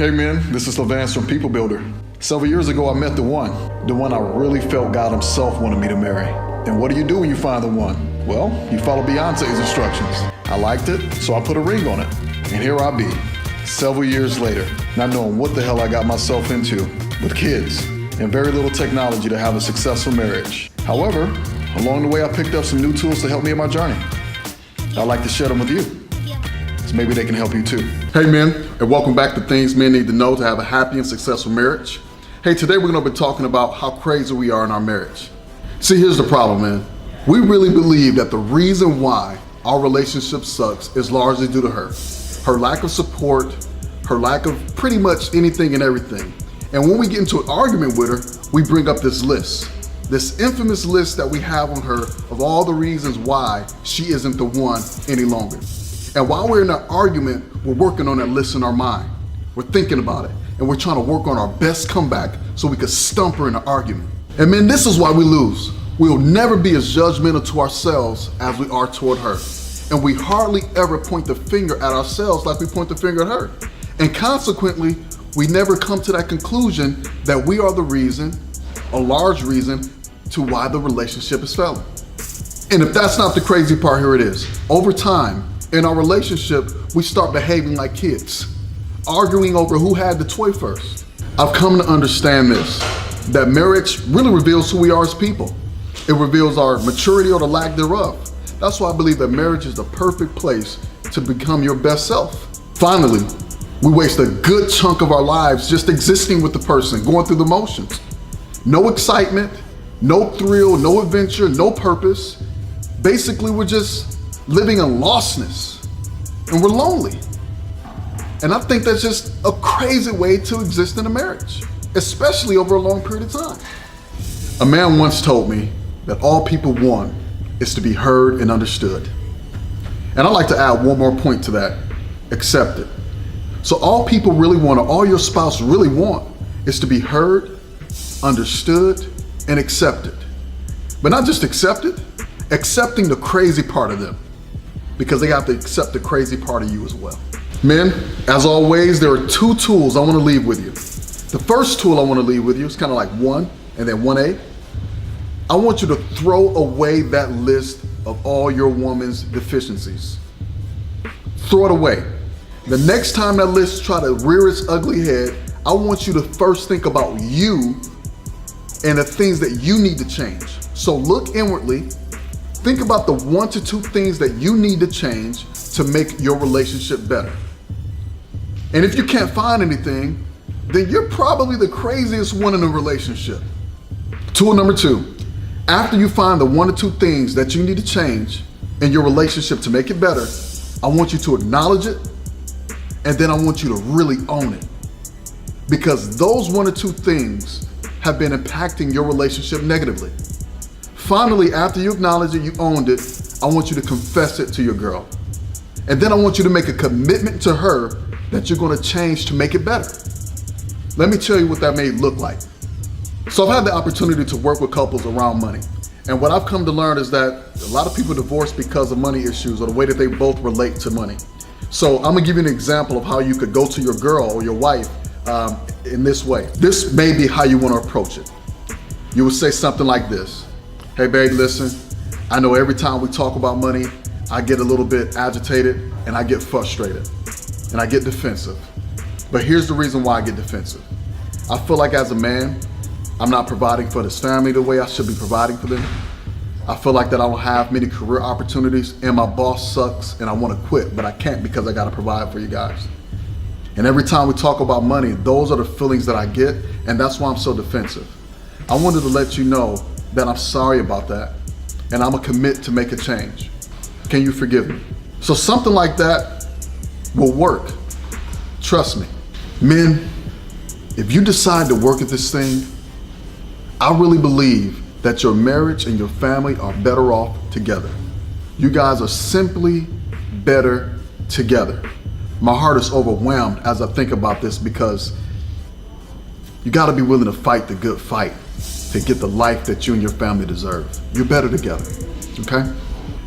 Hey man, this is Levance from People Builder. Several years ago I met the one I really felt God himself wanted me to marry. And what do you do when you find the one? Well, you follow Beyonce's instructions. I liked it, so I put a ring on it. And here I be, several years later, not knowing what the hell I got myself into, with kids and very little technology to have a successful marriage. However, along the way I picked up some new tools to help me in my journey. I'd like to share them with you. So maybe they can help you too. Hey men, and welcome back to Things Men Need to Know to have a happy and successful marriage. Hey, today we're gonna be talking about how crazy we are in our marriage. See, here's the problem, man. We really believe that the reason why our relationship sucks is largely due to her. Her lack of support, her lack of pretty much anything and everything. And when we get into an argument with her, we bring up this list. This infamous list that we have on her of all the reasons why she isn't the one any longer. And while we're in that argument, we're working on that list in our mind. We're thinking about it, and we're trying to work on our best comeback so we can stump her in the argument. And man, this is why we lose. We'll never be as judgmental to ourselves as we are toward her. And we hardly ever point the finger at ourselves like we point the finger at her. And consequently, we never come to that conclusion that we are the reason, a large reason, to why the relationship is failing. And if that's not the crazy part, here it is. Over time, in our relationship, we start behaving like kids, arguing over who had the toy first. I've come to understand this, that marriage really reveals who we are as people. It reveals our maturity or the lack thereof. That's why I believe that marriage is the perfect place to become your best self. Finally, we waste a good chunk of our lives just existing with the person, going through the motions. No excitement, no thrill, no adventure, no purpose. Basically, we're just living in lostness, and we're lonely. And I think that's just a crazy way to exist in a marriage, especially over a long period of time. A man once told me that all people want is to be heard and understood. And I'd like to add one more point to that: accepted. So all people really want, or all your spouse really want, is to be heard, understood, and accepted. But not just accepted, accepting the crazy part of them, because they have to accept the crazy part of you as well. Men, as always, there are two tools I want to leave with you. The first tool I want to leave with you is kind of like 1 and then 1A. I want you to throw away that list of all your woman's deficiencies. Throw it away. The next time that list try to rear its ugly head, I want you to first think about you and the things that you need to change. So look inwardly. Think about the 1 to 2 things that you need to change to make your relationship better. And if you can't find anything, then you're probably the craziest one in a relationship. Tool number 2, after you find the 1 or 2 things that you need to change in your relationship to make it better, I want you to acknowledge it, and then I want you to really own it. Because those 1 or 2 things have been impacting your relationship negatively. Finally, after you acknowledge it, you owned it, I want you to confess it to your girl. And then I want you to make a commitment to her that you're gonna change to make it better. Let me tell you what that may look like. So I've had the opportunity to work with couples around money. And what I've come to learn is that a lot of people divorce because of money issues or the way that they both relate to money. So I'm gonna give you an example of how you could go to your girl or your wife in this way. This may be how you wanna approach it. You would say something like this: hey babe, listen, I know every time we talk about money, I get a little bit agitated and I get frustrated and I get defensive. But here's the reason why I get defensive. I feel like as a man, I'm not providing for this family the way I should be providing for them. I feel like that I don't have many career opportunities and my boss sucks and I wanna quit, but I can't because I gotta provide for you guys. And every time we talk about money, those are the feelings that I get, and that's why I'm so defensive. I wanted to let you know that I'm sorry about that, and I'm gonna commit to make a change. Can you forgive me? So something like that will work. Trust me. Men, if you decide to work at this thing, I really believe that your marriage and your family are better off together. You guys are simply better together. My heart is overwhelmed as I think about this, because you gotta be willing to fight the good fight to get the life that you and your family deserve. You're better together, okay?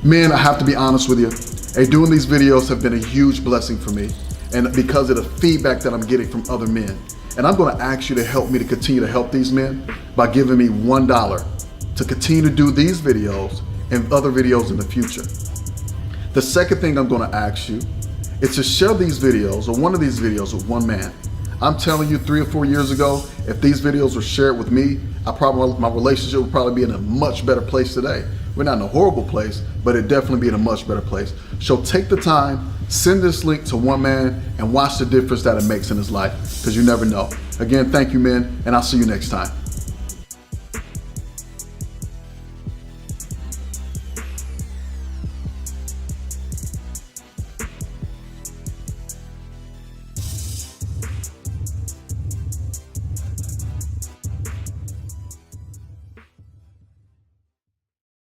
Men, I have to be honest with you. Hey, doing these videos have been a huge blessing for me. and because of the feedback that I'm getting from other men. And I'm gonna ask you to help me to continue to help these men by giving me $1 to continue to do these videos and other videos in the future. The second thing I'm gonna ask you is to share these videos or one of these videos with one man. I'm telling you, 3 or 4 years ago, if these videos were shared with me, my relationship would probably be in a much better place today. We're not in a horrible place, but it'd definitely be in a much better place. So take the time, send this link to one man, and watch the difference that it makes in his life, because you never know. Again, thank you, men, and I'll see you next time.